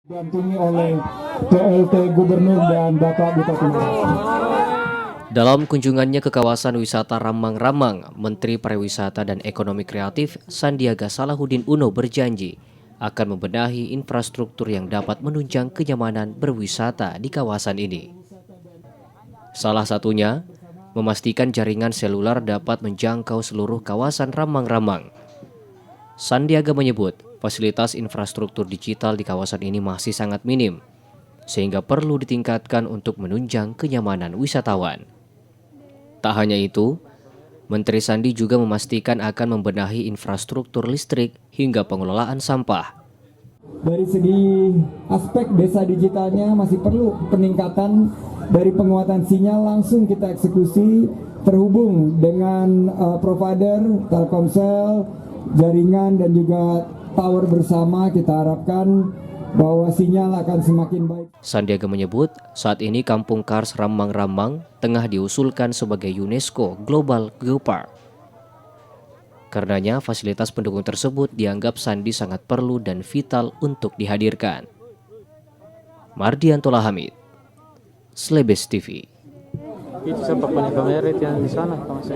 Didampingi oleh PLT Gubernur dan Bapak Bupati. Dalam kunjungannya ke kawasan wisata Ramang-Ramang, Menteri Pariwisata dan Ekonomi Kreatif Sandiaga Salahuddin Uno berjanji akan membenahi infrastruktur yang dapat menunjang kenyamanan berwisata di kawasan ini. Salah satunya, memastikan jaringan seluler dapat menjangkau seluruh kawasan Ramang-Ramang. Sandiaga menyebut, fasilitas infrastruktur digital di kawasan ini masih sangat minim, sehingga perlu ditingkatkan untuk menunjang kenyamanan wisatawan. Tak hanya itu, Menteri Sandi juga memastikan akan membenahi infrastruktur listrik hingga pengelolaan sampah. Dari segi aspek desa digitalnya masih perlu peningkatan dari penguatan sinyal langsung kita eksekusi terhubung dengan provider, Telkomsel, jaringan dan juga tower bersama. Kita harapkan bahwa sinyal akan semakin baik. Sandiaga menyebut saat ini Kampung Kars Ramang-Ramang tengah diusulkan sebagai UNESCO Global Geopark. Karenanya fasilitas pendukung tersebut dianggap Sandi sangat perlu dan vital untuk dihadirkan. Mardianto Hamid, Slebes TV. Itu siapa punya kamera yang di sana, Mas?